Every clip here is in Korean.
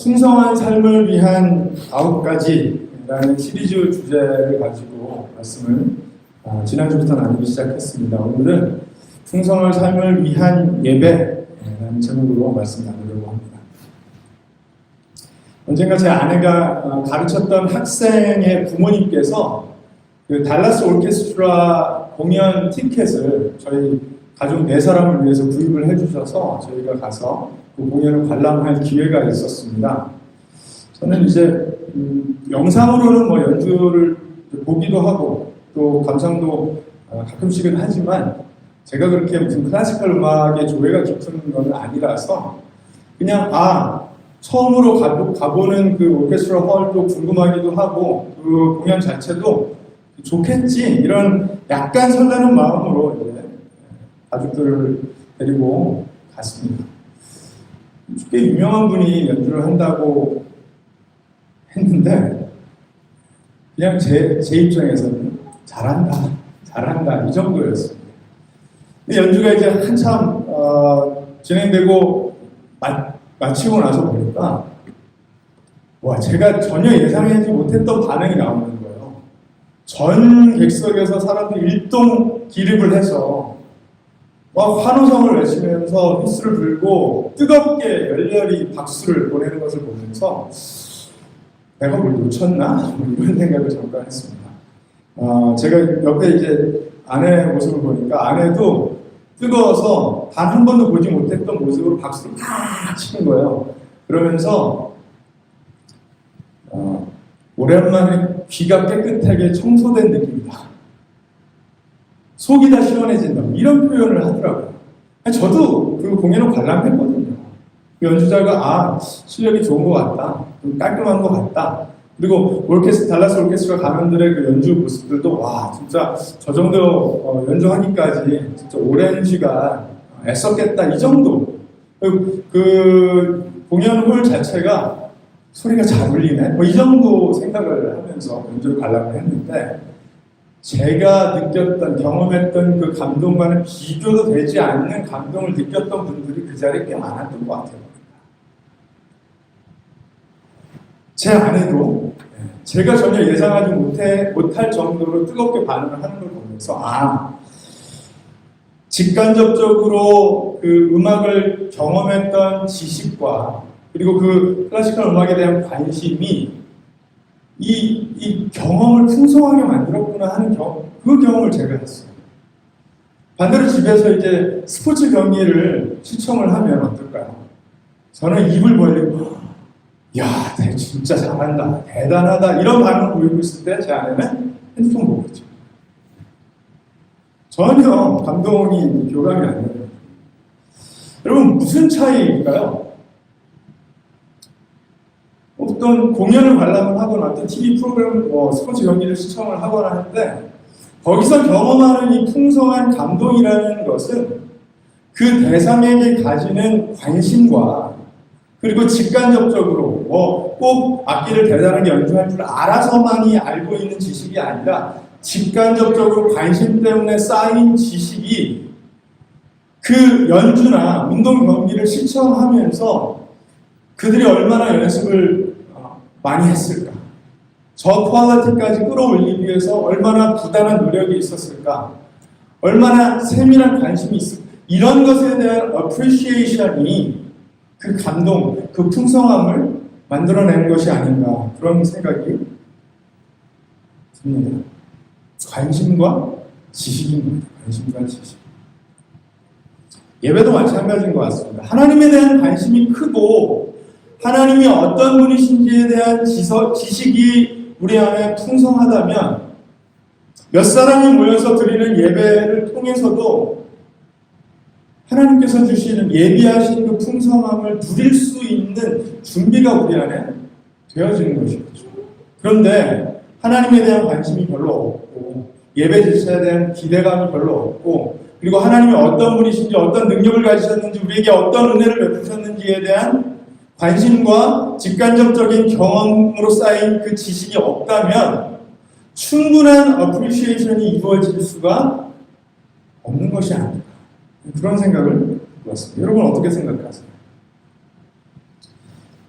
풍성한 삶을 위한 9가지라는 시리즈 주제를 가지고 말씀을 지난주부터 나누기 시작했습니다. 오늘은 풍성한 삶을 위한 예배라는 제목으로 말씀 나누려고 합니다. 언젠가 제 아내가 가르쳤던 학생의 부모님께서 그 달라스 오케스트라 공연 티켓을 저희 가족 4사람을 위해서 구입을 해주셔서 저희가 가서 그 공연을 관람할 기회가 있었습니다. 저는 이제 영상으로는 뭐 연주를 보기도 하고 또 감상도 가끔씩은 하지만 제가 그렇게 무슨 클래시컬 음악에 조예가 깊은 건 아니라서 그냥 처음으로 가보는 그 오케스트라 홀도 궁금하기도 하고 그 공연 자체도 좋겠지 이런 약간 설레는 마음으로 이제 가족들을 데리고 갔습니다. 꽤 유명한 분이 연주를 한다고 했는데 그냥 제 입장에서는 잘한다 이 정도였습니다. 근데 연주가 이제 한참 진행되고 마치고 나서 보니까 제가 전혀 예상하지 못했던 반응이 나오는 거예요. 전 객석에서 사람들이 일동 기립을 해서 환호성을 외치면서 휘스를 불고 뜨겁게 열렬히 박수를 보내는 것을 보면서 내가 뭘 놓쳤나? 이런 생각을 잠깐 했습니다. 제가 옆에 이제 아내 모습을 보니까 아내도 뜨거워서 단 한 번도 보지 못했던 모습으로 박수를 팍 치는 거예요. 그러면서 오랜만에 귀가 깨끗하게 청소된 느낌이다. 속이 다 시원해진다. 이런 표현을 하더라고요. 저도 그 공연을 관람했거든요. 그 연주자가 실력이 좋은 것 같다. 좀 깔끔한 것 같다. 그리고 달라스 오케스트라 가면들의 그 연주 모습들도 진짜 저 정도 연주하기까지 진짜 오랜 시간 애썼겠다. 이 정도. 그 공연 홀 자체가 소리가 잘 울리네. 이 정도 생각을 하면서 연주를 관람을 했는데 제가 느꼈던, 경험했던 그 감동과는 비교도 되지 않는 감동을 느꼈던 분들이 그 자리에 꽤 많았던 것 같아요. 제 아내도 제가 전혀 예상하지 못할 정도로 뜨겁게 반응을 하는 걸 보면서 직간접적으로 그 음악을 경험했던 지식과 그리고 그 클래시컬 음악에 대한 관심이 이 경험을 풍성하게 만들었구나 하는 그 경험을 제가 했어요. 반대로 집에서 이제 스포츠 경기를 시청을 하면 어떨까요? 저는 입을 벌리고 쟤 진짜 잘한다, 대단하다 이런 반응을 보이고 있을 때 제 아내는 핸드폰 보고 있죠. 전혀 감동이 교감이 안 돼요. 여러분 무슨 차이일까요? 어떤 공연을 관람을 하거나 어떤 TV 프로그램, 스포츠 경기를 시청을 하거나 하는데 거기서 경험하는 이 풍성한 감동이라는 것은 그 대상에게 가지는 관심과 그리고 직간접적으로 꼭 악기를 대단하게 연주할 줄 알아서만이 알고 있는 지식이 아니라 직간접적으로 관심 때문에 쌓인 지식이 그 연주나 운동 경기를 시청하면서 그들이 얼마나 연습을 많이 했을까? 저 퀄리티까지 끌어올리기 위해서 얼마나 부단한 노력이 있었을까? 얼마나 세밀한 관심이 있을까? 이런 것에 대한 appreciation이 그 감동, 그 풍성함을 만들어내는 것이 아닌가 그런 생각이 듭니다. 관심과 지식입니다. 관심과 지식. 예배도 마찬가지인 것 같습니다. 하나님에 대한 관심이 크고 하나님이 어떤 분이신지에 대한 지식이 우리 안에 풍성하다면 몇 사람이 모여서 드리는 예배를 통해서도 하나님께서 주시는 예비하신 그 풍성함을 누릴 수 있는 준비가 우리 안에 되어지는 것이죠. 그런데 하나님에 대한 관심이 별로 없고 예배 자체에 대한 기대감이 별로 없고 그리고 하나님이 어떤 분이신지 어떤 능력을 가지셨는지 우리에게 어떤 은혜를 베푸셨는지에 대한 관심과 직간접적인 경험으로 쌓인 그 지식이 없다면 충분한 어프리시에이션이 이루어질 수가 없는 것이 아닐까 그런 생각을 해보았습니다. 여러분 어떻게 생각하세요?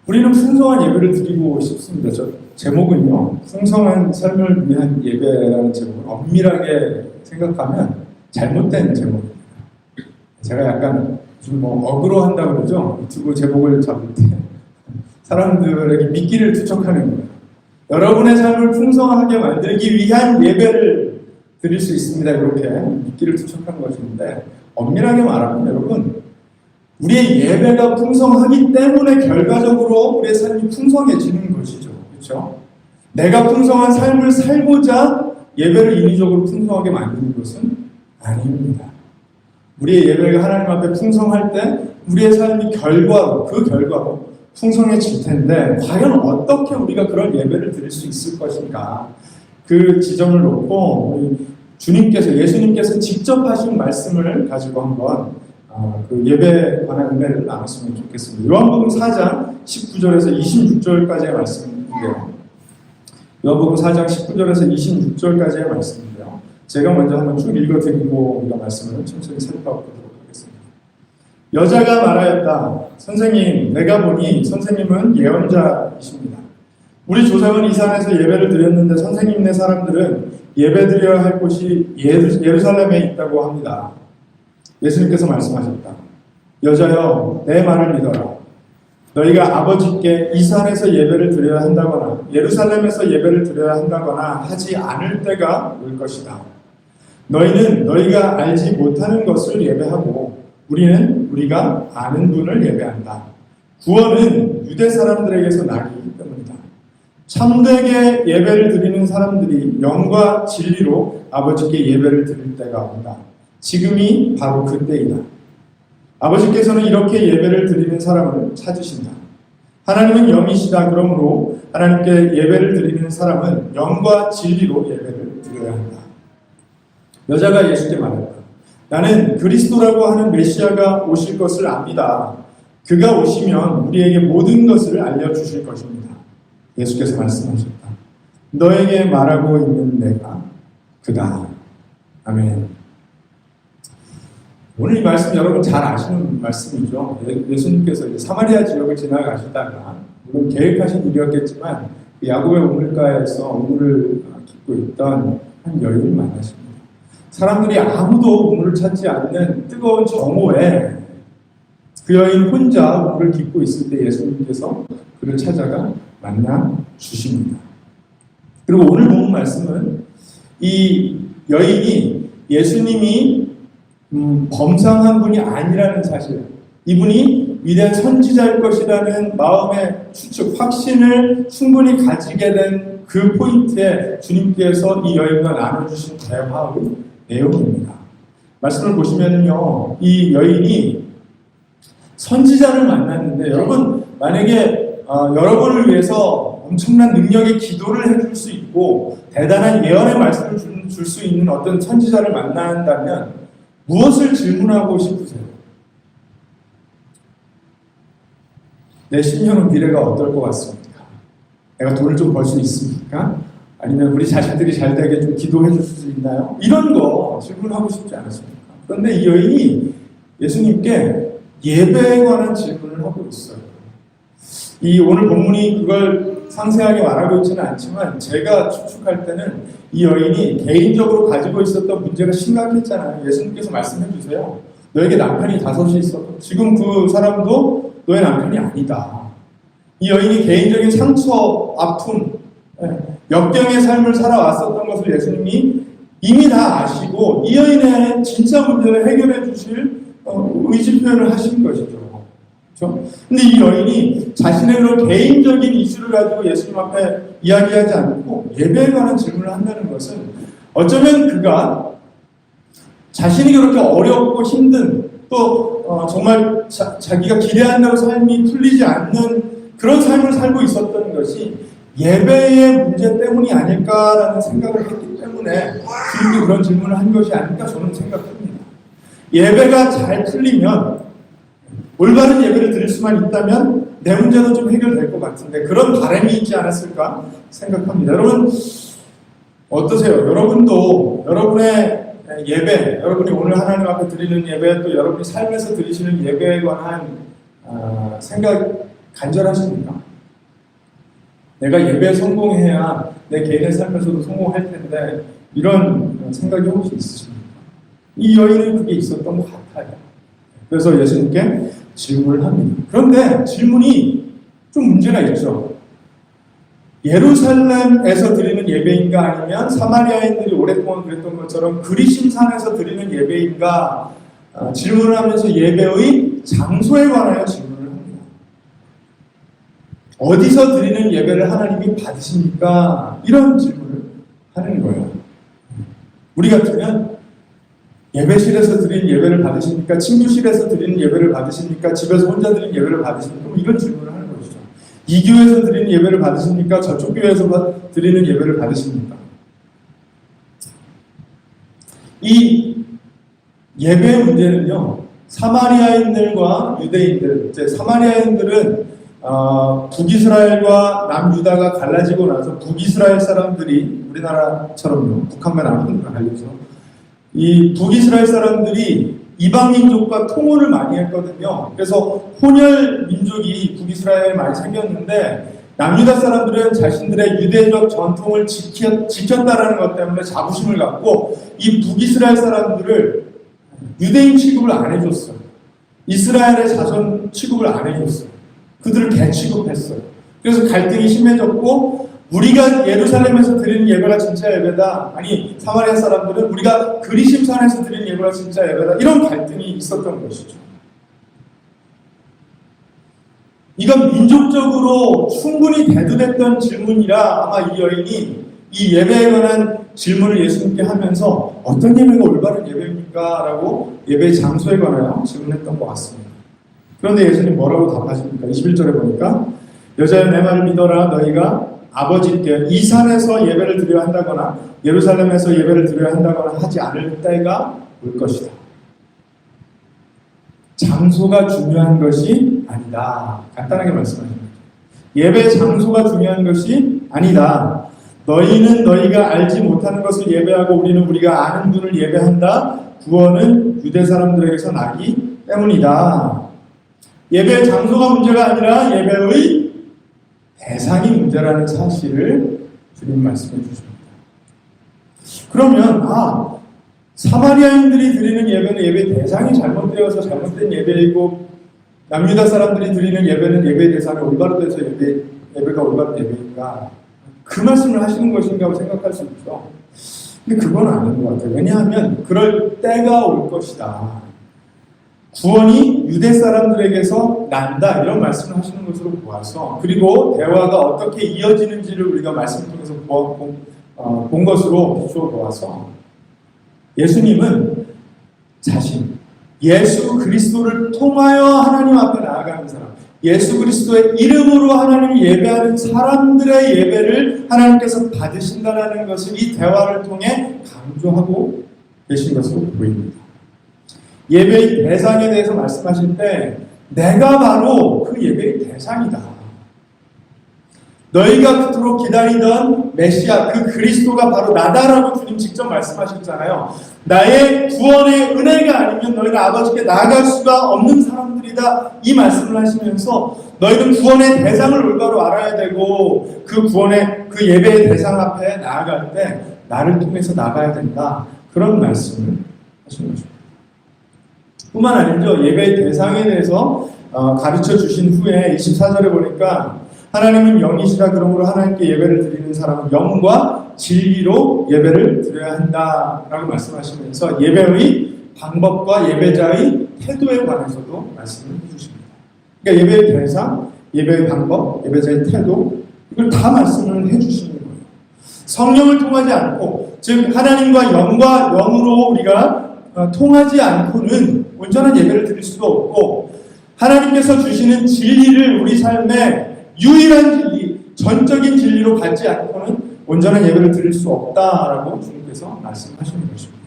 우리는 풍성한 예배를 드리고 싶습니다. 저 제목은요, 풍성한 삶을 위한 예배라는 제목을 엄밀하게 생각하면 잘못된 제목입니다. 제가 약간 좀 어그로한다고 그러죠. 유튜브 제목을 잡을 때 사람들에게 미끼를 투척하는 거예요. 여러분의 삶을 풍성하게 만들기 위한 예배를 드릴 수 있습니다. 이렇게 미끼를 투척하는 것인데, 엄밀하게 말하면 여러분, 우리의 예배가 풍성하기 때문에 결과적으로 우리의 삶이 풍성해지는 것이죠. 그렇죠? 내가 풍성한 삶을 살고자 예배를 인위적으로 풍성하게 만드는 것은 아닙니다. 우리의 예배가 하나님 앞에 풍성할 때 우리의 삶이 그 결과로 풍성해질 텐데, 과연 어떻게 우리가 그런 예배를 드릴 수 있을 것인가, 그 지점을 놓고 예수님께서 직접 하신 말씀을 가지고 한번 그 예배에 관한 은혜를 나눴으면 좋겠습니다. 요한복음 4장 19절에서 26절까지의 말씀인데요. 요한복음 4장 19절에서 26절까지의 말씀인데요. 제가 먼저 한번 쭉 읽어드리고 우리가 말씀을 천천히 살펴보도록 하겠습니다. 여자가 말하였다. 선생님, 내가 보니 선생님은 예언자이십니다. 우리 조상은 이 산에서 예배를 드렸는데 선생님네 사람들은 예배드려야 할 곳이 예루살렘에 있다고 합니다. 예수님께서 말씀하셨다. 여자여, 내 말을 믿어라. 너희가 아버지께 이 산에서 예배를 드려야 한다거나 예루살렘에서 예배를 드려야 한다거나 하지 않을 때가 올 것이다. 너희는 너희가 알지 못하는 것을 예배하고 우리는 우리가 아는 분을 예배한다. 구원은 유대 사람들에게서 나기 때문이다. 참되게 예배를 드리는 사람들이 영과 진리로 아버지께 예배를 드릴 때가 온다. 지금이 바로 그때이다. 아버지께서는 이렇게 예배를 드리는 사람을 찾으신다. 하나님은 영이시다. 그러므로 하나님께 예배를 드리는 사람은 영과 진리로 예배를 드려야 한다. 여자가 예수께 말했다. 나는 그리스도라고 하는 메시아가 오실 것을 압니다. 그가 오시면 우리에게 모든 것을 알려주실 것입니다. 예수께서 말씀하셨다. 너에게 말하고 있는 내가 그다. 아멘. 오늘 이 말씀 여러분 잘 아시는 말씀이죠. 예수님께서 사마리아 지역을 지나가시다가, 물론 계획하신 일이었겠지만 야곱의 우물가에서 우물을 깃고 있던 한 여인을 만나십니다. 사람들이 아무도 우물을 찾지 않는 뜨거운 정오에 그 여인 혼자 우물을 깃고 있을 때 예수님께서 그를 찾아가 만나 주십니다. 그리고 오늘 본 말씀은 이 여인이 예수님이 범상한 분이 아니라는 사실, 이분이 위대한 선지자일 것이라는 마음의 추측, 확신을 충분히 가지게 된 그 포인트에 주님께서 이 여인과 나눠주신 대화의 내용입니다. 말씀을 보시면요, 이 여인이 선지자를 만났는데, 여러분 만약에 여러분을 위해서 엄청난 능력의 기도를 해줄 수 있고 대단한 예언의 말씀을 줄 수 있는 어떤 선지자를 만난다면 무엇을 질문하고 싶으세요? 내 10년 후 미래가 어떨 것 같습니까? 내가 돈을 좀 벌 수 있습니까? 아니면 우리 자식들이 잘 되게 좀 기도해 줄 수 있나요? 이런 거 질문하고 싶지 않습니까? 그런데 이 여인이 예수님께 예배에 관한 질문을 하고 있어요. 이 오늘 본문이 그걸 상세하게 말하고 있지는 않지만 제가 추측할 때는 이 여인이 개인적으로 가지고 있었던 문제가 심각했잖아요. 예수님께서 말씀해 주세요. 너에게 남편이 5이 있어도 지금 그 사람도 너의 남편이 아니다. 이 여인이 개인적인 상처, 아픔, 역경의 삶을 살아왔었던 것을 예수님이 이미 다 아시고 이 여인의 진짜 문제를 해결해 주실 의지 표현을 하신 것이죠. 그렇죠? 근데 이 여인이 자신의 그런 개인적인 이슈를 가지고 예수님 앞에 이야기하지 않고 예배에 관한 질문을 한다는 것은 어쩌면 그가 자신이 그렇게 어렵고 힘든 또 정말 자기가 기대한다고 삶이 풀리지 않는 그런 삶을 살고 있었던 것이 예배의 문제 때문이 아닐까라는 생각을 했기 때문에 주님이 그런 질문을 한 것이 아닐까 저는 생각합니다. 예배가 잘 풀리면 올바른 예배를 드릴 수만 있다면 내 문제도 좀 해결될 것 같은데 그런 바람이 있지 않았을까 생각합니다. 여러분 어떠세요? 여러분도 여러분의 예배, 여러분이 오늘 하나님 앞에 드리는 예배, 또 여러분이 삶에서 드리시는 예배에 관한 생각 간절하십니까? 내가 예배에 성공해야 내 개인의 삶에서도 성공할 텐데 이런 생각이 혹시 있으십니까? 이 여인은 그게 있었던 것 같아요. 그래서 예수님께 질문을 합니다. 그런데 질문이 좀 문제가 있죠. 예루살렘에서 드리는 예배인가 아니면 사마리아인들이 오랫동안 그랬던 것처럼 그리심산에서 드리는 예배인가 질문을 하면서 예배의 장소에 관하여 질문을 합니다. 어디서 드리는 예배를 하나님이 받으십니까? 이런 질문을 하는 거예요. 우리 같으면 예배실에서 드리는 예배를 받으십니까? 친구실에서 드리는 예배를 받으십니까? 집에서 혼자 드리는 예배를 받으십니까? 이런 질문을 하는 것이죠. 이 교회에서 드리는 예배를 받으십니까? 저쪽 교회에서 드리는 예배를 받으십니까? 이 예배의 문제는요, 사마리아인들과 유대인들, 이제 사마리아인들은 북이스라엘과 남유다가 갈라지고 나서 북이스라엘 사람들이 우리나라처럼요, 북한과 남한과 갈려서 이 북이스라엘 사람들이 이방 민족과 통혼을 많이 했거든요. 그래서 혼혈 민족이 북이스라엘에 많이 생겼는데 남유다 사람들은 자신들의 유대적 전통을 지켰다라는 것 때문에 자부심을 갖고 이 북이스라엘 사람들을 유대인 취급을 안 해줬어요. 이스라엘의 자손 취급을 안 해줬어요. 그들을 개 취급했어요. 그래서 갈등이 심해졌고 우리가 예루살렘에서 드리는 예배가 진짜 예배다. 아니 사마리아 사람들은 우리가 그리심산에서 드리는 예배가 진짜 예배다. 이런 갈등이 있었던 것이죠. 이건 민족적으로 충분히 대두됐던 질문이라 아마 이 여인이 이 예배에 관한 질문을 예수님께 하면서 어떤 예배가 올바른 예배입니까? 라고 예배 장소에 관하여 질문했던 것 같습니다. 그런데 예수님 뭐라고 답하십니까? 21절에 보니까 여자여 내 말을 믿어라. 너희가 아버지께 이 산에서 예배를 드려야 한다거나 예루살렘에서 예배를 드려야 한다거나 하지 않을 때가 올 것이다. 장소가 중요한 것이 아니다. 간단하게 말씀하십니다. 예배 장소가 중요한 것이 아니다. 너희는 너희가 알지 못하는 것을 예배하고 우리는 우리가 아는 분을 예배한다. 구원은 유대 사람들에게서 나기 때문이다. 예배의 장소가 문제가 아니라 예배의 대상이 문제라는 사실을 주님 말씀해 주십니다. 그러면 사마리아인들이 드리는 예배는 예배의 대상이 잘못되어서 잘못된 예배이고 남유다 사람들이 드리는 예배는 예배의 대상이 올바로 돼서 예배가 올바른 예배인가? 그 말씀을 하시는 것인가 생각할 수 있죠. 근데 그건 아닌 것 같아요. 왜냐하면 그럴 때가 올 것이다. 구원이 유대 사람들에게서 난다. 이런 말씀을 하시는 것으로 보아서 그리고 대화가 어떻게 이어지는지를 우리가 말씀 통해서 본 것으로 비추어 보아서 예수님은 예수 그리스도를 통하여 하나님 앞에 나아가는 사람, 예수 그리스도의 이름으로 하나님을 예배하는 사람들의 예배를 하나님께서 받으신다는 것을 이 대화를 통해 강조하고 계신 것으로 보입니다. 예배의 대상에 대해서 말씀하실 때 내가 바로 그 예배의 대상이다. 너희가 그토록 기다리던 메시아 그 그리스도가 바로 나다라고 주님 직접 말씀하셨잖아요. 나의 구원의 은혜가 아니면 너희는 아버지께 나아갈 수가 없는 사람들이다. 이 말씀을 하시면서 너희는 구원의 대상을 올바로 알아야 되고 그 구원의 그 예배의 대상 앞에 나아갈 때 나를 통해서 나가야 된다. 그런 말씀을 하시는 것입니다. 뿐만 아니죠. 예배의 대상에 대해서 가르쳐 주신 후에 24절에 보니까 하나님은 영이시라 그러므로 하나님께 예배를 드리는 사람은 영과 진리로 예배를 드려야 한다라고 말씀하시면서 예배의 방법과 예배자의 태도에 관해서도 말씀을 해주십니다. 그러니까 예배의 대상, 예배의 방법, 예배자의 태도 이걸 다 말씀을 해주시는 거예요. 성령을 통하지 않고 즉 하나님과 영과 영으로 우리가 통하지 않고는 온전한 예배를 드릴 수가 없고 하나님께서 주시는 진리를 우리 삶에 유일한 진리, 전적인 진리로 갖지 않고는 온전한 예배를 드릴 수 없다라고 주님께서 말씀하시는 것입니다.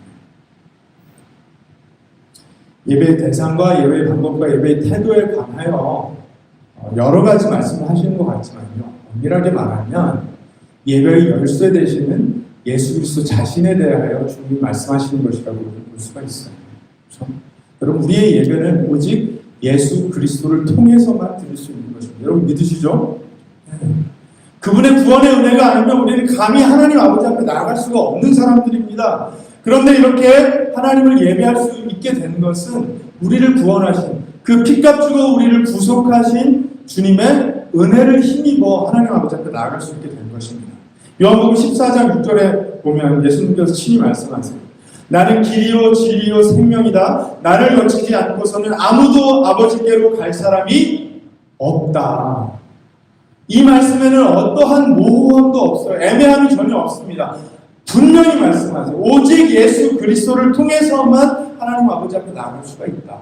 예배의 대상과 예배의 방법과 예배의 태도에 관하여 여러 가지 말씀을 하시는 것 같지만요. 엄밀하게 말하면 예배의 열쇠 되시는 예수 그리스도 자신에 대하여 주님이 말씀하시는 것이라고 볼 수가 있어요. 그렇죠? 여러분 우리의 예배는 오직 예수 그리스도를 통해서만 드릴 수 있는 것입니다. 여러분 믿으시죠? 그분의 구원의 은혜가 아니면 우리는 감히 하나님 아버지 앞에 나아갈 수가 없는 사람들입니다. 그런데 이렇게 하나님을 예배할 수 있게 된 것은 우리를 구원하신, 그 피값 주고 우리를 구속하신 주님의 은혜를 힘입어 하나님 아버지 앞에 나아갈 수 있게 된 것입니다. 요한복음 14장 6절에 보면 예수님께서 친히 말씀하세요. 나는 길이요 진리요 생명이다. 나를 거치지 않고서는 아무도 아버지께로 갈 사람이 없다. 이 말씀에는 어떠한 모호함도 없어요. 애매함이 전혀 없습니다. 분명히 말씀하세요. 오직 예수 그리스도를 통해서만 하나님 아버지 앞에 나아갈 수가 있다.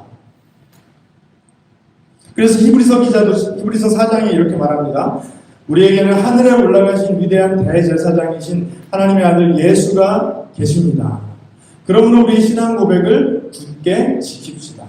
그래서 히브리서 기자도 히브리서 4장에 이렇게 말합니다. 우리에게는 하늘에 올라가신 위대한 대제사장이신 하나님의 아들 예수가 계십니다. 그러므로 우리의 신앙 고백을 굳게 지킵시다.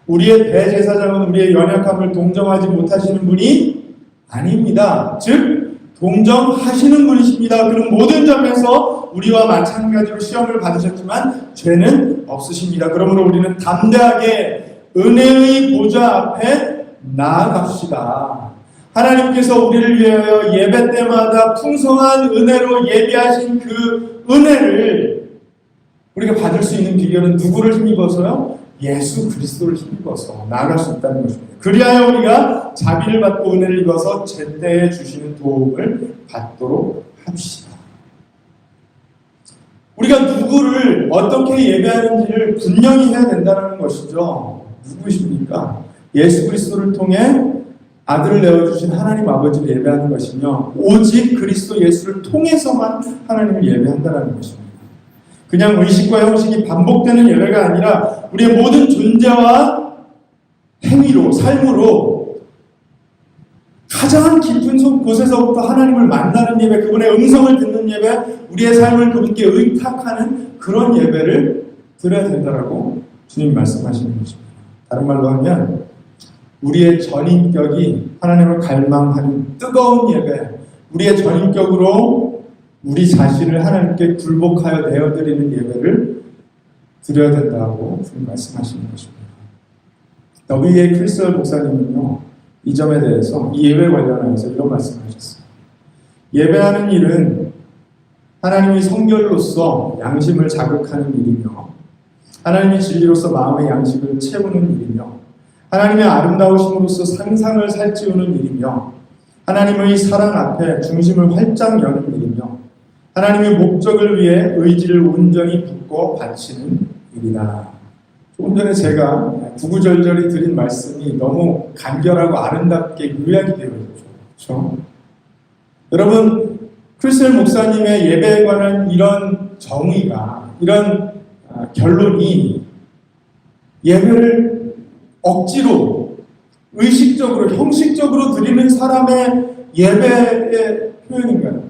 우리의 대제사장은 우리의 연약함을 동정하지 못하시는 분이 아닙니다. 즉 동정하시는 분이십니다. 그는 모든 점에서 우리와 마찬가지로 시험을 받으셨지만 죄는 없으십니다. 그러므로 우리는 담대하게 은혜의 보좌 앞에 나아갑시다. 하나님께서 우리를 위하여 예배 때마다 풍성한 은혜로 예비하신 그 은혜를 우리가 받을 수 있는 비결은 누구를 힘입어서요? 예수 그리스도를 힘입어서 나아갈 수 있다는 것입니다. 그리하여 우리가 자비를 받고 은혜를 입어서 제때에 주시는 도움을 받도록 합시다. 우리가 누구를 어떻게 예배하는지를 분명히 해야 된다는 것이죠. 누구십니까? 예수 그리스도를 통해 아들을 내어주신 하나님 아버지를 예배하는 것이며 오직 그리스도 예수를 통해서만 하나님을 예배한다는 것입니다. 그냥 의식과 형식이 반복되는 예배가 아니라 우리의 모든 존재와 행위로, 삶으로 가장 깊은 곳에서부터 하나님을 만나는 예배, 그분의 음성을 듣는 예배, 우리의 삶을 그분께 의탁하는 그런 예배를 드려야 된다라고 주님 말씀하시는 것입니다. 다른 말로 하면 우리의 전인격이 하나님을 갈망하는 뜨거운 예배, 우리의 전인격으로 우리 자신을 하나님께 굴복하여 내어드리는 예배를 드려야 된다고 주님 말씀하시는 것입니다. W.A. 크리스럴 목사님은요, 이 점에 대해서 이 예배 관련해서 이런 말씀하셨어요. 예배하는 일은 하나님이 성결로서 양심을 자극하는 일이며 하나님이 진리로서 마음의 양식을 채우는 일이며 하나님의 아름다우심으로써 상상을 살찌우는 일이며 하나님의 사랑 앞에 중심을 활짝 여는 일이며 하나님의 목적을 위해 의지를 온전히 붓고 바치는 일이다. 조금 전에 제가 구구절절히 드린 말씀이 너무 간결하고 아름답게 요약이 되어 있죠. 그렇죠? 여러분, 크리스럴 목사님의 예배에 관한 이런 정의가, 이런 결론이 예배를 억지로, 의식적으로, 형식적으로 드리는 사람의 예배의 표현인가요?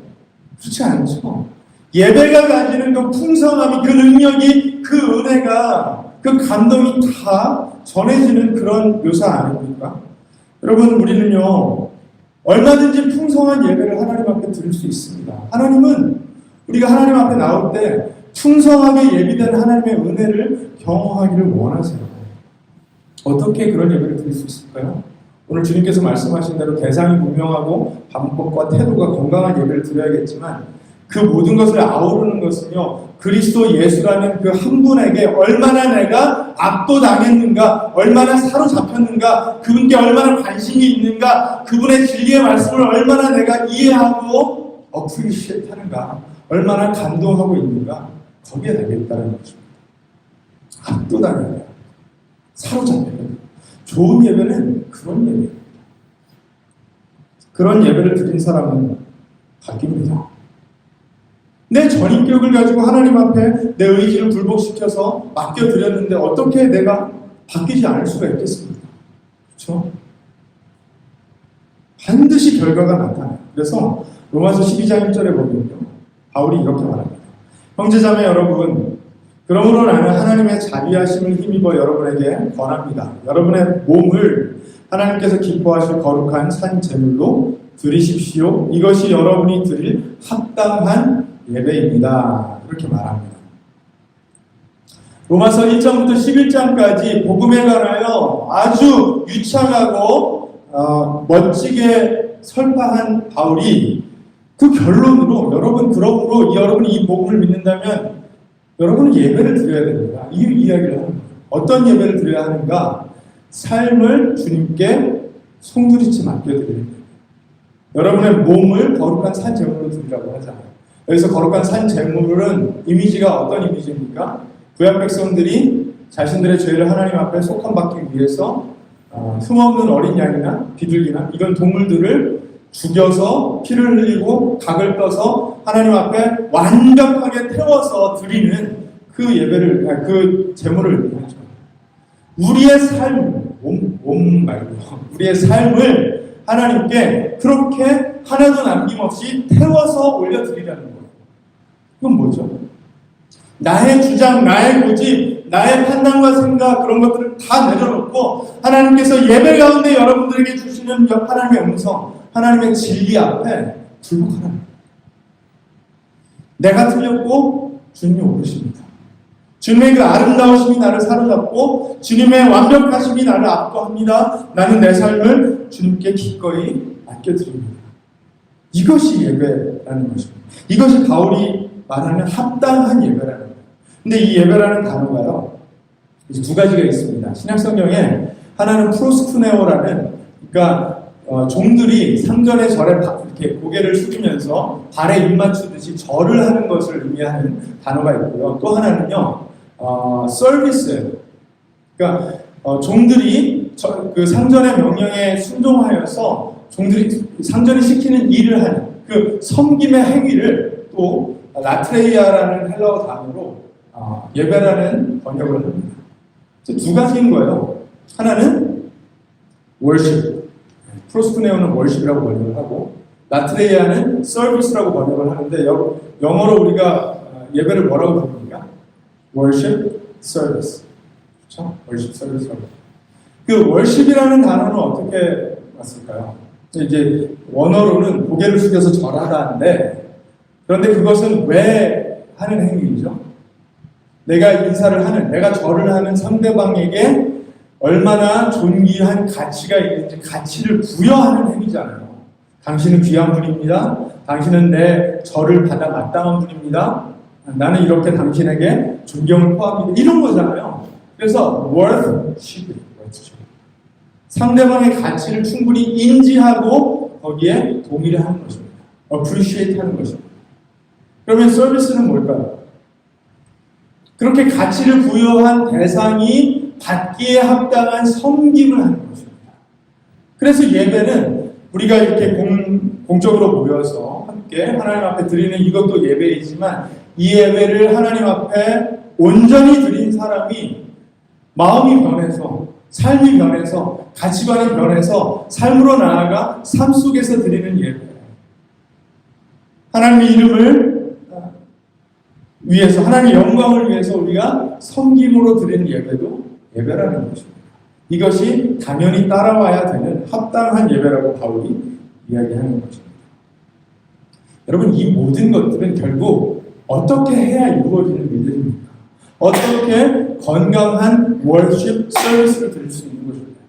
그렇지 않죠. 예배가 가지는 그 풍성함이, 그 능력이, 그 은혜가, 그 감동이 다 전해지는 그런 묘사 아닙니까? 여러분, 우리는요, 얼마든지 풍성한 예배를 하나님 앞에 드릴 수 있습니다. 하나님은 우리가 하나님 앞에 나올 때 풍성하게 예비된 하나님의 은혜를 경험하기를 원하세요. 어떻게 그런 예배를 드릴 수 있을까요? 오늘 주님께서 말씀하신 대로 대상이 분명하고 방법과 태도가 건강한 예배를 드려야겠지만 그 모든 것을 아우르는 것은요, 그리스도 예수라는 그 한 분에게 얼마나 내가 압도당했는가, 얼마나 사로잡혔는가, 그분께 얼마나 관심이 있는가, 그분의 진리의 말씀을 얼마나 내가 이해하고 어프리시에이트 하는가, 얼마나 감동하고 있는가, 거기에 달려있다는 것입니다. 압도당해야 돼요. 사로잡혀야 돼요. 좋은 예배는 그런 예배입니다. 그런 예배를 드린 사람은 바뀝니다. 내 전인격을 가지고 하나님 앞에 내 의지를 굴복시켜서 맡겨드렸는데 어떻게 내가 바뀌지 않을 수가 있겠습니까? 그렇죠? 반드시 결과가 나타나요. 그래서 로마서 12장 1절에 보면요, 바울이 이렇게 말합니다. 형제자매 여러분, 그러므로 나는 하나님의 자비하심을 힘입어 여러분에게 권합니다. 여러분의 몸을 하나님께서 기뻐하실 거룩한 산 제물로 드리십시오. 이것이 여러분이 드릴 합당한 예배입니다. 이렇게 말합니다. 로마서 1장부터 11장까지 복음에 관하여 아주 유창하고 멋지게 설파한 바울이 그 결론으로 그러므로 여러분이 이 복음을 믿는다면 여러분은 예배를 드려야 됩니다. 이 이야기를 합니다. 어떤 예배를 드려야 하는가? 삶을 주님께 송두리째 맡겨드리는 거예요. 여러분의 몸을 거룩한 산 제물로 드리라고 하잖아요. 여기서 거룩한 산 제물은 이미지가 어떤 이미지입니까? 구약 백성들이 자신들의 죄를 하나님 앞에 속함받기 위해서 흠없는 어린 양이나 비둘기나 이런 동물들을 죽여서 피를 흘리고 각을 떠서 하나님 앞에 완벽하게 태워서 드리는 그 예배를, 그 제물을 하죠. 우리의 삶, 몸 말고 우리의 삶을 하나님께 그렇게 하나도 남김없이 태워서 올려드리라는 거예요. 그건 뭐죠? 나의 주장, 나의 고집, 나의 판단과 생각 그런 것들을 다 내려놓고 하나님께서 예배 가운데 여러분들에게 주시는 하나님의 음성, 하나님의 진리 앞에 굴복하라. 내가 틀렸고 주님이 옳으십니다. 주님의 그 아름다우심이 나를 사로잡고 주님의 완벽하심이 나를 압도합니다. 나는 내 삶을 주님께 기꺼이 맡겨드립니다. 이것이 예배라는 것입니다. 이것이 바울이 말하는 합당한 예배라는 거예요. 근데 이 예배라는 단어가요, 두 가지가 있습니다. 신약성경에 하나는 프로스쿠네오라는, 그러니까 종들이 상전의 절에 이렇게 고개를 숙이면서 발에 입 맞추듯이 절을 하는 것을 의미하는 단어가 있고요. 또 하나는요, 서비스. 그러니까 종들이 그 상전의 명령에 순종하여서 종들이 상전이 시키는 일을 하는 그 섬김의 행위를 또 라트레이아라는 헬라어 단어로 예배라는 번역을 합니다. 두 가지인 거예요. 하나는 worship, 프로스쿠네오는 worship이라고 번역을 하고 라트레이아는 service라고 번역을 하는데 영어로 우리가 예배를 뭐라고 부릅니까? worship, service. 그렇죠? worship, service라고. 그 worship이라는 단어는 어떻게 왔을까요? 이제 원어로는 고개를 숙여서 절하다인데, 그런데 그것은 왜 하는 행위이죠? 내가 인사를 하는, 내가 절을 하는 상대방에게 얼마나 존귀한 가치가 있는지 가치를 부여하는 행위잖아요. 당신은 귀한 분입니다. 당신은 내 절을 받아 마땅한 분입니다. 나는 이렇게 당신에게 존경을 포함합니다. 이런 거잖아요. 그래서 worship, 상대방의 가치를 충분히 인지하고 거기에 동의를 하는 것입니다. appreciate 하는 것입니다. 그러면 서비스는 뭘까요? 그렇게 가치를 부여한 대상이 받기에 합당한 섬김을 하는 것입니다. 그래서 예배는 우리가 이렇게 공적으로 모여서 함께 하나님 앞에 드리는 이것도 예배이지만, 이 예배를 하나님 앞에 온전히 드린 사람이 마음이 변해서, 삶이 변해서, 가치관이 변해서 삶으로 나아가 삶 속에서 드리는 예배예요. 하나님의 이름을 위해서, 하나님의 영광을 위해서 우리가 섬김으로 드리는 예배도 예배라는 것입니다. 이것이 당연히 따라와야 되는 합당한 예배라고 바울이 이야기하는 것입니다. 여러분, 이 모든 것들은 결국 어떻게 해야 이루어지는 일들입니까? 어떻게 건강한 월십 서비스를 드릴 수 있는 것입니다.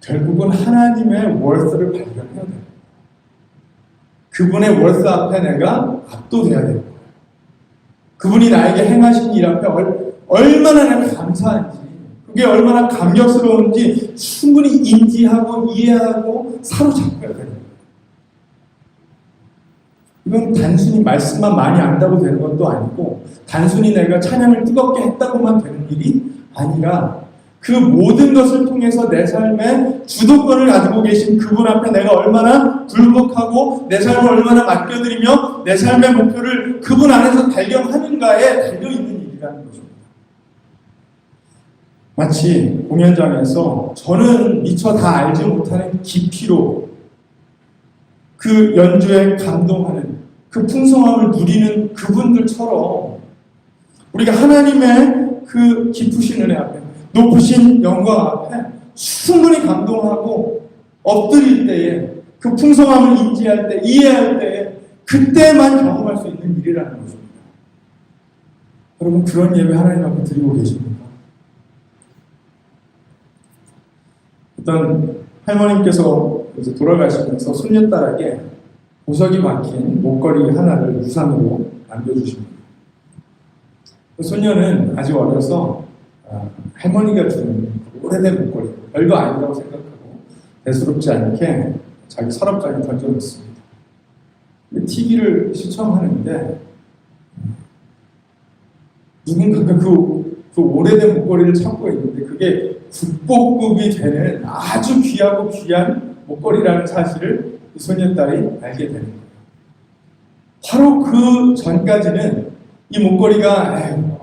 결국은 하나님의 월스를 발견해야 됩니다. 그분의 월스 앞에 내가 압도돼야 되는 거예요. 그분이 나에게 행하신 일 앞에 얼마나 내가 감사한지, 그게 얼마나 감격스러운지 충분히 인지하고 이해하고 사로잡혀야 되는 거예요. 이건 단순히 말씀만 많이 안다고 되는 것도 아니고, 단순히 내가 찬양을 뜨겁게 했다고만 되는 일이 아니라, 그 모든 것을 통해서 내 삶의 주도권을 가지고 계신 그분 앞에 내가 얼마나 굴복하고 내 삶을 얼마나 맡겨드리며 내 삶의 목표를 그분 안에서 달경하는가에 달려있는 일이라는 것입니다. 마치 공연장에서 저는 미처 다 알지 못하는 깊이로 그 연주에 감동하는, 그 풍성함을 누리는 그분들처럼 우리가 하나님의 그 깊으신 은혜 앞에, 높으신 영광 앞에 충분히 감동하고 엎드릴 때에, 그 풍성함을 인지할 때, 이해할 때에, 그때만 경험할 수 있는 일이라는 것입니다. 여러분 그런 예배 하나님 앞에 드리고 계십니까? 어떤 할머님께서 이제 돌아가시면서 손녀딸에게 보석이 박힌 목걸이 하나를 우산으로 남겨주십니다. 그 손녀는 아직 어려서 할머니가 주는 오래된 목걸이, 별거 아니라고 생각하고 대수롭지 않게 자기 서랍장에 던져놓습니다. TV를 시청하는데 누군가가 그 오래된 목걸이를 찾고 있는데 그게 국보급이 되는 아주 귀하고 귀한 목걸이라는 사실을 이 소녀딸이 알게 되는 거예요. 바로 그 전까지는 이 목걸이가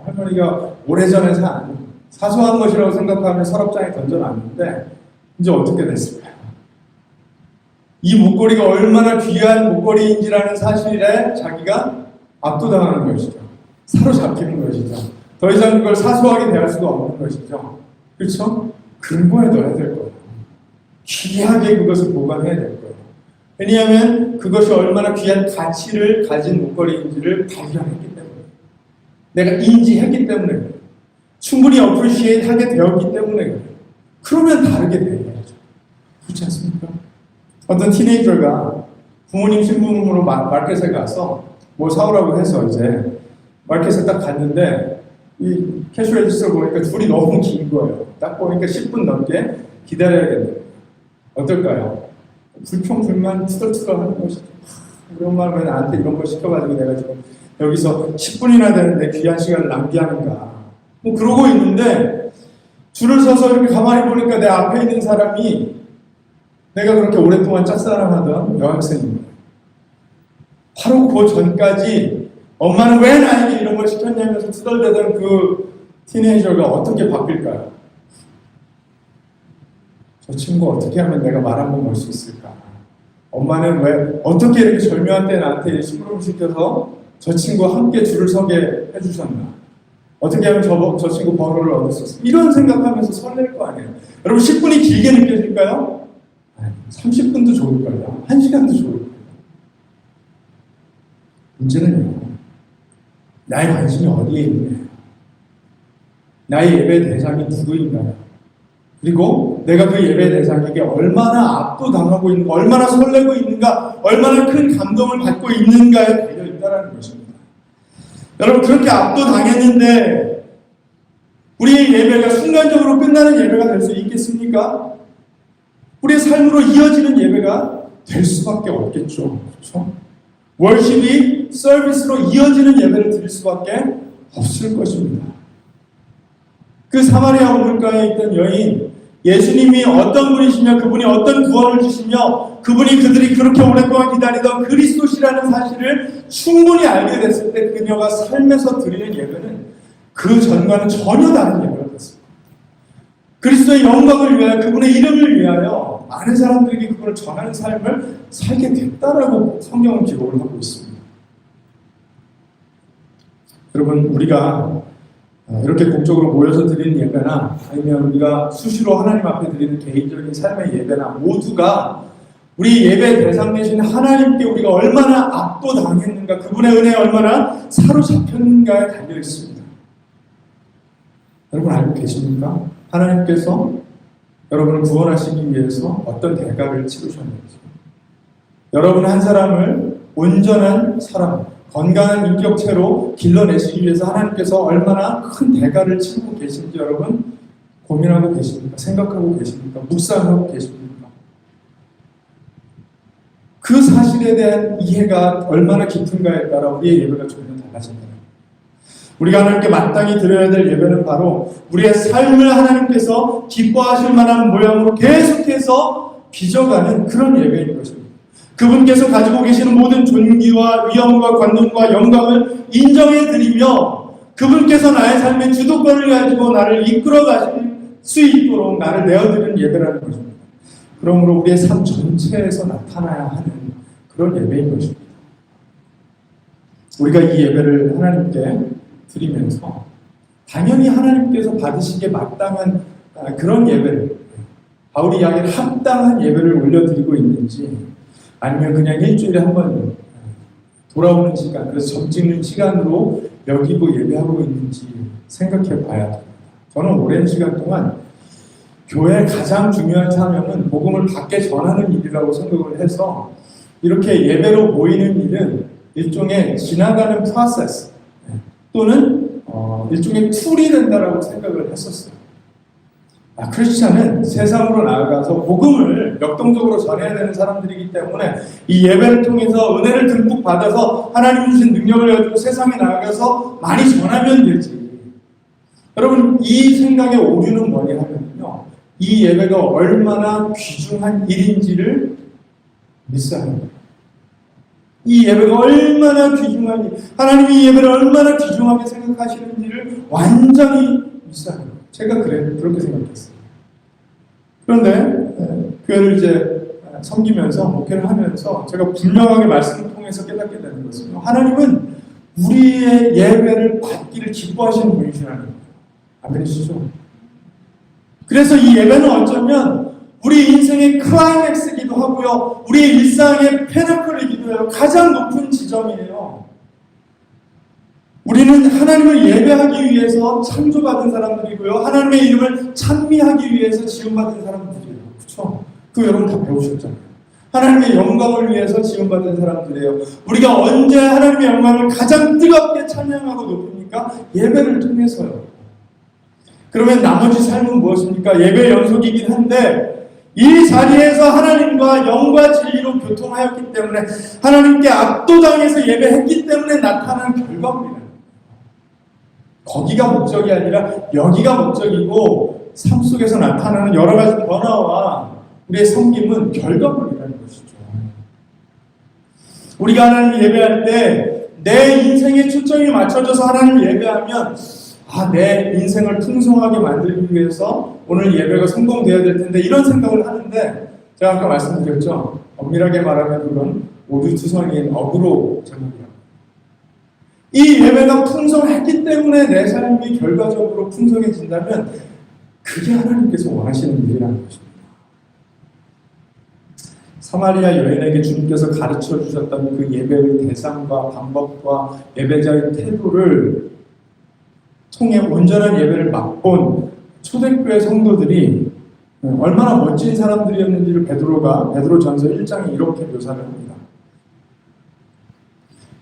할머니가 오래전에 산 사소한 것이라고 생각하며 서랍장에 던져놨는데 이제 어떻게 됐을까요? 이 목걸이가 얼마나 귀한 목걸이인지라는 사실에 자기가 압도당하는 것이죠. 사로잡히는 것이죠. 더 이상 그걸 사소하게 대할 수가 없는 것이죠. 그렇죠? 근거에 넣어야 될 거예요. 귀하게 그것을 보관해야 될 거예요. 왜냐하면 그것이 얼마나 귀한 가치를 가진 목걸이인지를 발견했기 때문에, 내가 인지했기 때문에, 충분히 어프리시에이트 하게 되었기 때문에, 그러면 다르게 되어야죠. 그렇지 않습니까? 어떤 티네이저가 부모님 신부름으로 마켓에 가서 뭐 사오라고 해서 이제 마켓에 딱 갔는데 이 캐시 레지스터 보니까 줄이 너무 긴 거예요. 딱 보니까 10분 넘게 기다려야겠네요. 어떨까요? 불평불만 투덜투덜 하는 것이죠. 우리 엄마는 왜 나한테 이런 걸 시켜가지고 내가 지금 여기서 10분이나 되는데 귀한 시간을 낭비하는가. 뭐 그러고 있는데 줄을 서서 이렇게 가만히 보니까 내 앞에 있는 사람이 내가 그렇게 오랫동안 짝사랑하던 여학생입니다. 바로 그 전까지 엄마는 왜 나에게 이런 걸 시켰냐면서 투덜대던 그 티네이저가 어떻게 바뀔까요? 저 친구 어떻게 하면 내가 말 한 번 걸 수 있을까? 엄마는 왜 어떻게 이렇게 절묘한 때 나한테 심부름 시켜서 저 친구와 함께 줄을 서게 해주셨나? 어떻게 하면 저 친구 번호를 얻을 수 있을까? 이런 생각하면서 설렐 거 아니에요. 여러분 10분이 길게 느껴질까요? 30분도 좋을걸요. 1시간도 좋을걸요. 문제는요, 나의 관심이 어디에 있느냐, 나의 예배 대상이 누구인가요? 그리고 내가 그 예배 대상에게 얼마나 압도당하고 있는가, 얼마나 설레고 있는가, 얼마나 큰 감동을 받고 있는가에 달려있다는 것입니다. 여러분 그렇게 압도당했는데 우리의 예배가 순간적으로 끝나는 예배가 될 수 있겠습니까? 우리의 삶으로 이어지는 예배가 될 수밖에 없겠죠. 그렇죠? 월십이 서비스로 이어지는 예배를 드릴 수밖에 없을 것입니다. 그 사마리아 우물가에 있던 여인, 예수님이 어떤 분이시며 그분이 어떤 구원을 주시며 그분이 그들이 그렇게 오랫동안 기다리던 그리스도시라는 사실을 충분히 알게 됐을 때 그녀가 삶에서 드리는 예배는 그 전과는 전혀 다른 예배가 됐습니다. 그리스도의 영광을 위하여, 그분의 이름을 위하여 많은 사람들에게 그분을 전하는 삶을 살게 됐다라고 성경은 기록을 하고 있습니다. 여러분 우리가 이렇게 공적으로 모여서 드리는 예배나 아니면 우리가 수시로 하나님 앞에 드리는 개인적인 삶의 예배나 모두가 우리 예배 대상 되신 하나님께 우리가 얼마나 압도당했는가, 그분의 은혜에 얼마나 사로잡혔는가에 달려 있습니다. 여러분 알고 계십니까? 하나님께서 여러분을 구원하시기 위해서 어떤 대가를 치르셨는지, 여러분 한 사람을 온전한 사람, 건강한 인격체로 길러내시기 위해서 하나님께서 얼마나 큰 대가를 치르고 계신지 여러분 고민하고 계십니까? 생각하고 계십니까? 묵상하고 계십니까? 그 사실에 대한 이해가 얼마나 깊은가에 따라 우리의 예배가 전혀 달라진다. 우리가 하나님께 마땅히 드려야 될 예배는 바로 우리의 삶을 하나님께서 기뻐하실 만한 모양으로 계속해서 빚어가는 그런 예배인 것입니다. 그분께서 가지고 계시는 모든 존귀와 위엄과 권능과 영광을 인정해드리며 그분께서 나의 삶의 주도권을 가지고 나를 이끌어 가실 수 있도록 나를 내어드리는 예배라는 것입니다. 그러므로 우리의 삶 전체에서 나타나야 하는 그런 예배인 것입니다. 우리가 이 예배를 하나님께 드리면서 당연히 하나님께서 받으시기에 마땅한 그런 예배를, 바울이 이야기한 합당한 예배를 올려드리고 있는지, 아니면 그냥 일주일에 한 번 돌아오는 시간, 그래서 점 찍는 시간으로 여기고 예배하고 있는지 생각해 봐야 됩니다. 저는 오랜 시간 동안 교회의 가장 중요한 사명은 복음을 밖에 전하는 일이라고 생각을 해서 이렇게 예배로 모이는 일은 일종의 지나가는 프로세스 또는 일종의 툴이 된다라고 생각을 했었어요. 크리스찬은 세상으로 나아가서 복음을 역동적으로 전해야 되는 사람들이기 때문에 이 예배를 통해서 은혜를 듬뿍 받아서 하나님 주신 능력을 가지고 세상에 나아가서 많이 전하면 되지. 여러분, 이 생각의 오류는 뭐냐 하면요, 이 예배가 얼마나 귀중한 일인지를 미스하는 거예요. 이 예배가 얼마나 귀중한 일, 하나님이 이 예배를 얼마나 귀중하게 생각하시는지를 완전히 미스하는 거예요. 제가 그렇게 생각했어요. 그런데 교회를 이제 섬기면서 목회를 하면서 제가 분명하게 말씀을 통해서 깨닫게 되는 것은요, 하나님은 우리의 예배를 받기를 기뻐하시는 분이시라는 거예요. 아멘이시죠? 그래서 이 예배는 어쩌면 우리 인생의 클라이맥스이기도 하고요, 우리의 일상의 피나클이기도 해요. 가장 높은 지점이에요. 우리는 하나님을 예배하기 위해서 창조받은 사람들이고요, 하나님의 이름을 찬미하기 위해서 지음받은 사람들이에요. 그렇죠? 그거 여러분 다 배우셨잖아요. 하나님의 영광을 위해서 지음받은 사람들이에요. 우리가 언제 하나님의 영광을 가장 뜨겁게 찬양하고 높입니까? 예배를 통해서요. 그러면 나머지 삶은 무엇입니까? 예배 연속이긴 한데 이 자리에서 하나님과 영과 진리로 교통하였기 때문에, 하나님께 압도당해서 예배했기 때문에 나타난 결과물이에요. 거기가 목적이 아니라 여기가 목적이고, 삶 속에서 나타나는 여러 가지 변화와 우리의 섬김은 결과물이라는 것이죠. 우리가 하나님 예배할 때 내 인생에 초점이 맞춰져서 하나님 예배하면, 내 인생을 풍성하게 만들기 위해서 오늘 예배가 성공되어야 될 텐데, 이런 생각을 하는데, 제가 아까 말씀드렸죠. 엄밀하게 말하면 그건 오두투성이인 어그로 제목이라고. 이 예배가 풍성했기 때문에 내 삶이 결과적으로 풍성해진다면 그게 하나님께서 원하시는 일이라는 것입니다. 사마리아 여인에게 주님께서 가르쳐 주셨던 그 예배의 대상과 방법과 예배자의 태도를 통해 온전한 예배를 맛본 초대교회 성도들이 얼마나 멋진 사람들이었는지를 베드로전서 1장에 이렇게 묘사를 합니다.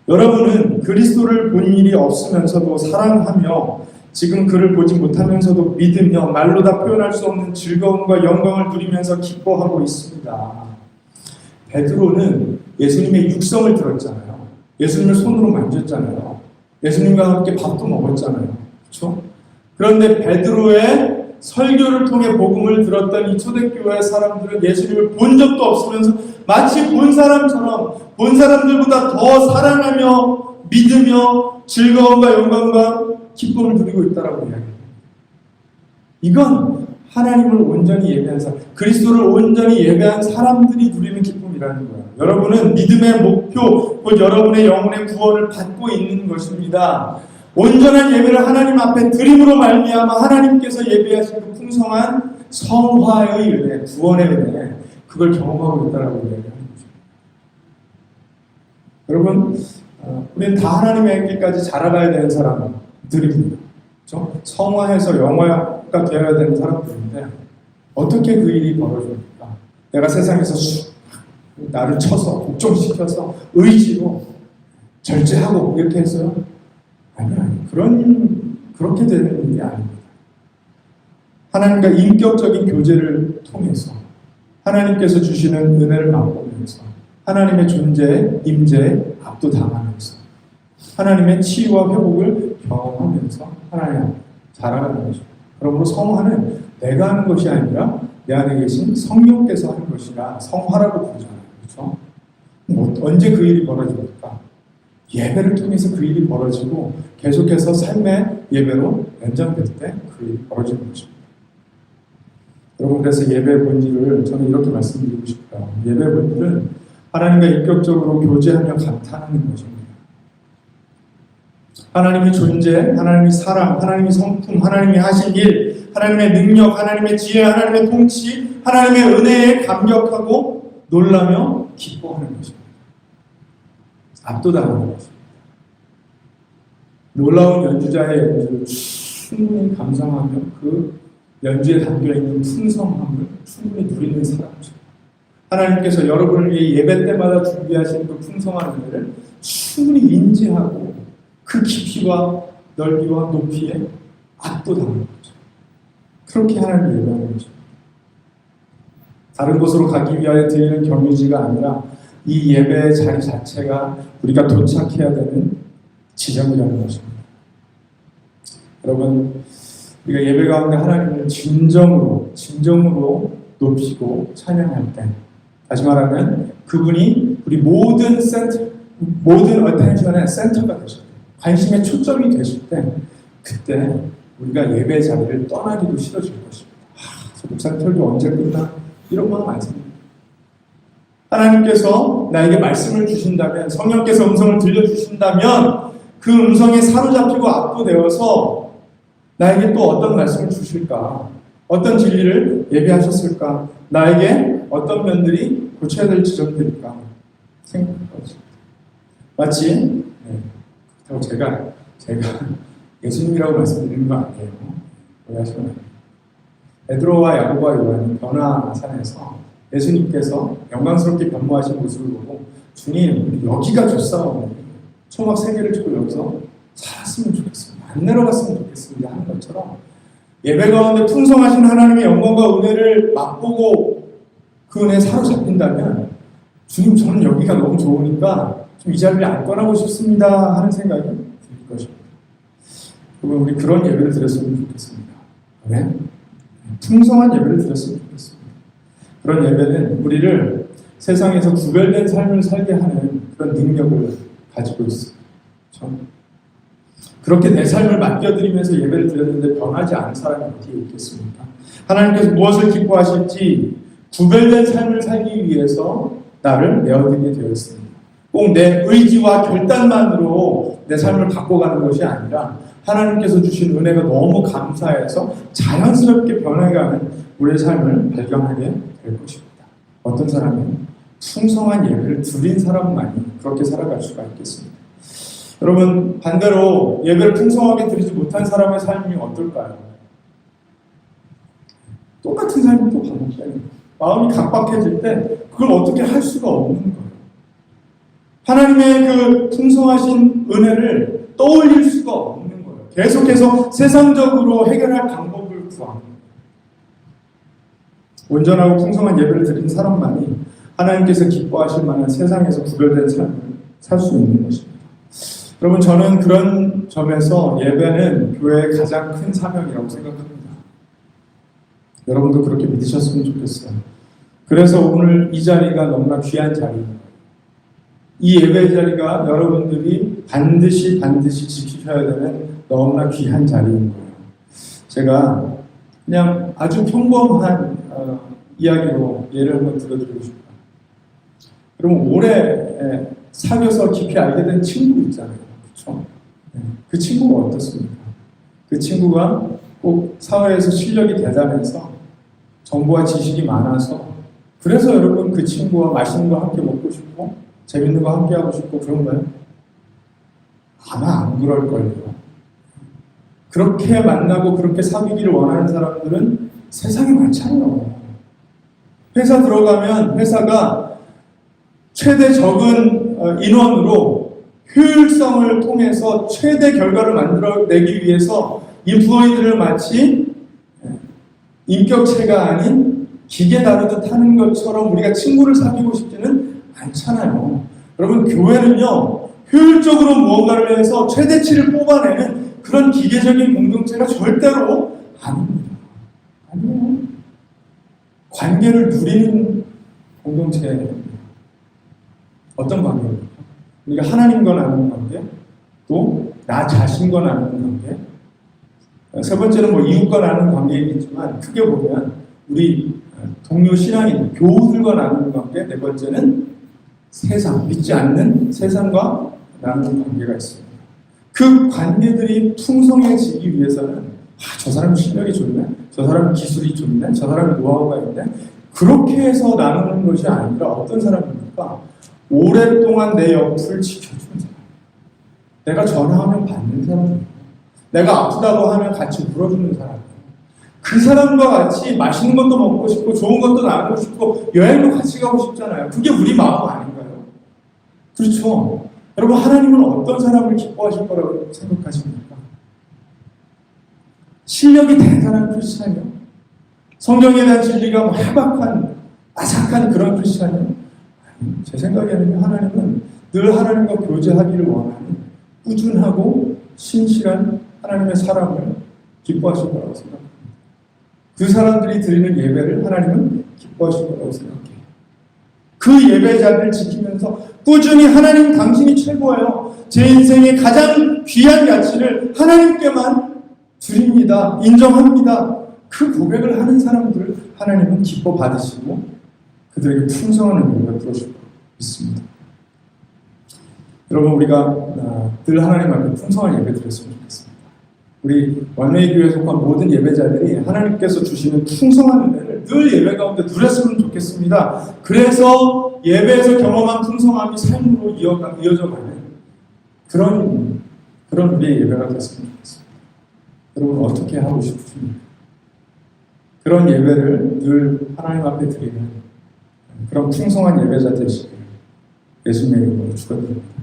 여러분은 그리스도를 본 일이 없으면서도 사랑하며 지금 그를 보지 못하면서도 믿으며 말로 다 표현할 수 없는 즐거움과 영광을 누리면서 기뻐하고 있습니다. 베드로는 예수님의 육성을 들었잖아요. 예수님을 손으로 만졌잖아요. 예수님과 함께 밥도 먹었잖아요. 그렇죠? 그런데 베드로의 설교를 통해 복음을 들었던 이 초대교회 사람들은 예수님을 본 적도 없으면서 마치 본 사람처럼 본 사람들보다 더 사랑하며 믿으며 즐거움과 영광과 기쁨을 누리고 있다라고 이야기합니다. 이건 하나님을 온전히 예배한 사람, 그리스도를 온전히 예배한 사람들이 누리는 기쁨이라는 거예요. 여러분은 믿음의 목표, 곧 여러분의 영혼의 구원을 받고 있는 것입니다. 온전한 예배를 하나님 앞에 드림으로 말미암아 하나님께서 예배하신 그 풍성한 성화의 은혜, 구원의 은혜, 그걸 경험하고 있다라고 이야기하는 거죠. 여러분, 우리는 다 하나님에게까지 자라가야 되는 사람들입니다. 그렇죠? 성화해서 영화가 되어야 되는 사람들인데 어떻게 그 일이 벌어집니까? 내가 세상에서 나를 쳐서 복종시켜서 의지로 절제하고 이렇게 했어요? 아니요. 그렇게 되는 일이 아닙니다. 하나님과 인격적인 교제를 통해서 하나님께서 주시는 은혜를 맛보면서 하나님의 존재, 임재에 압도당하면서 하나님의 치유와 회복을 경험하면서 하나님 앞에 자라가는 것입니다. 그러므로 성화는 내가 하는 것이 아니라 내 안에 계신 성령께서 하는 것이라 성화라고 부르잖아요. 그렇죠? 언제 그 일이 벌어집니까? 예배를 통해서 그 일이 벌어지고 계속해서 삶의 예배로 연장될 때 그 일이 벌어지는 것입니다. 여러분, 그래서 예배의 본질을 저는 이렇게 말씀드리고 싶어요. 예배의 본질은 하나님과 인격적으로 교제하며 감탄하는 것입니다. 하나님의 존재, 하나님의 사랑, 하나님의 성품, 하나님이 하신 일, 하나님의 능력, 하나님의 지혜, 하나님의 통치, 하나님의 은혜에 감격하고 놀라며 기뻐하는 것입니다. 압도당하는 것입니다. 놀라운 연주자의 연주를 충분히 감상하며 그 연주에 담겨있는 풍성함을 충분히 누리는 사람이죠. 하나님께서 여러분을 위해 예배 때마다 준비하신 그 풍성한 은혜를 충분히 인지하고 그 깊이와 넓이와 높이에 압도당하는 거죠. 그렇게 하나님을 예배하는 거죠. 다른 곳으로 가기 위하여 드리는 경유지가 아니라 이 예배의 자리 자체가 우리가 도착해야 되는 지점이라는 것입니다. 여러분, 우리가 예배 가운데 하나님을 진정으로 높이고 찬양할 때, 다시 말하면 그분이 우리 모든 어텐션의 센터가 되실 때, 관심의 초점이 되실 때, 그때 우리가 예배 자리를 떠나기도 싫어질 것입니다. 저 목사님 설교 언제 끝나? 이런 마음 안 씁니다. 하나님께서 나에게 말씀을 주신다면, 성령께서 음성을 들려주신다면 그 음성에 사로잡히고 압도되어서 나에게 또 어떤 말씀을 주실까? 어떤 진리를 예비하셨을까? 나에게 어떤 면들이 고쳐야 될 지점들일까? 생각할 것입니다. 마치 제가 예수님이라고 말씀드리는 거 아니에요. 오해하시면 베드로와 야고보와 요한이 변화산에서 예수님께서 영광스럽게 변모하신 모습을 보고 주님, 여기가 좋사오니 초막 3개를 주고 여기서 살았으면 좋겠습니다. 안 내려갔으면 좋겠습니다 하는 것처럼 예배 가운데 풍성하신 하나님의 영광과 은혜를 맛보고 그 은혜에 사로잡힌다면 주님, 저는 여기가 너무 좋으니까 좀 이 자리를 안 떠나고 싶습니다 하는 생각이 들 것입니다. 여러분, 우리 그런 예배를 드렸으면 좋겠습니다. 네? 풍성한 예배를 드렸으면 좋겠습니다. 그런 예배는 우리를 세상에서 구별된 삶을 살게 하는 그런 능력을 가지고 있습니다. 그렇게 내 삶을 맡겨드리면서 예배를 드렸는데 변하지 않은 사람이 어디에 있겠습니까? 하나님께서 무엇을 기뻐하실지 구별된 삶을 살기 위해서 나를 내어드리게 되었습니다. 꼭 내 의지와 결단만으로 내 삶을 바꿔가는 것이 아니라 하나님께서 주신 은혜가 너무 감사해서 자연스럽게 변해가는 우리의 삶을 발견하게 될 것입니다. 어떤 사람은 풍성한 예배를 드린 사람만이 그렇게 살아갈 수가 있겠습니다. 여러분, 반대로 예배를 풍성하게 드리지 못한 사람의 삶이 어떨까요? 똑같은 삶이 또 반복돼요. 마음이 각박해질 때 그걸 어떻게 할 수가 없는 거예요. 하나님의 그 풍성하신 은혜를 떠올릴 수가 없는 거예요. 계속해서 세상적으로 해결할 방법을 구합니다. 온전하고 풍성한 예배를 드린 사람만이 하나님께서 기뻐하실 만한 세상에서 구별된 삶을 살 수 있는 것입니다. 여러분, 저는 그런 점에서 예배는 교회의 가장 큰 사명이라고 생각합니다. 여러분도 그렇게 믿으셨으면 좋겠어요. 그래서 오늘 이 자리가 너무나 귀한 자리입니다. 이 예배 자리가 여러분들이 반드시 지키셔야 되는 너무나 귀한 자리인 거예요. 제가 그냥 아주 평범한 이야기로 예를 한번 들어드리고 싶어요. 그러면 오래 사귀어서 깊이 알게 된 친구 있잖아요. 그렇죠? 그 친구가 어떻습니까? 그 친구가 꼭 사회에서 실력이 대단해서 정보와 지식이 많아서 그래서 여러분 그 친구와 맛있는 거 함께 먹고 싶고 재밌는 거 함께 하고 싶고 그런가요? 아마 안 그럴걸요. 그렇게 만나고 그렇게 사귀기를 원하는 사람들은 세상에 많잖아요. 회사 들어가면 회사가 최대 적은 인원으로 효율성을 통해서 최대 결과를 만들어내기 위해서 인플루언서들을 마치 인격체가 아닌 기계 다루듯 하는 것처럼 우리가 친구를 사귀고 싶지는 않잖아요. 여러분, 교회는요, 효율적으로 무언가를 해서 최대치를 뽑아내는 그런 기계적인 공동체가 절대로 아닙니다. 아니에요. 관계를 누리는 공동체입니다. 어떤 관계입니까? 우리가 하나님과 나누는 관계, 또 나 자신과 나누는 관계, 세 번째는 뭐 이웃과 나누는 관계이겠지만 크게 보면 우리 동료 신앙인 교우들과 나누는 관계, 네 번째는 세상, 믿지 않는 세상과 나누는 관계가 있습니다. 그 관계들이 풍성해지기 위해서는 저 사람 실력이 좋네, 저 사람 기술이 좋네, 저 사람 노하우가 있네, 그렇게 해서 나누는 것이 아니라 어떤 사람입니까? 오랫동안 내 옆을 지켜주는 사람. 내가 전화하면 받는 사람이에요. 내가 아프다고 하면 같이 울어주는 사람이에요. 그 사람과 같이 맛있는 것도 먹고 싶고 좋은 것도 나누고 싶고 여행도 같이 가고 싶잖아요. 그게 우리 마음 아닌가요? 그렇죠. 여러분, 하나님은 어떤 사람을 기뻐하실 거라고 생각하십니까? 실력이 대단한 크리스찬이요? 성경에 대한 진리가 해박한, 아삭한 그런 크리스찬이요? 아니, 제 생각에는 하나님은 늘 하나님과 교제하기를 원하는 꾸준하고 신실한 하나님의 사람을 기뻐하실 거라고 생각합니다. 그 사람들이 드리는 예배를 하나님은 기뻐하실 거라고 생각해요. 그 예배자를 지키면서 꾸준히 하나님 당신이 최고예요. 제 인생의 가장 귀한 가치를 하나님께만 드립니다. 인정합니다. 그 고백을 하는 사람들을 하나님은 기뻐 받으시고 그들에게 풍성한 은혜를 부어줄 거 믿습니다. 여러분, 우리가 늘 하나님 앞에 풍성한 예배 드렸으면 좋겠습니다. 우리 원웨이 교회에 속한 모든 예배자들이 하나님께서 주시는 풍성한 은혜를 늘 예배 가운데 누렸으면 좋겠습니다. 그래서 예배에서 경험한 풍성함이 삶으로 이어져가는 그런 우리의 예배가 됐으면 좋겠습니다. 여러분, 어떻게 하고 싶으십니까? 그런 예배를 늘 하나님 앞에 드리는 그런 풍성한 예배자 되시기를 예수님의 이름으로 축원드립니다.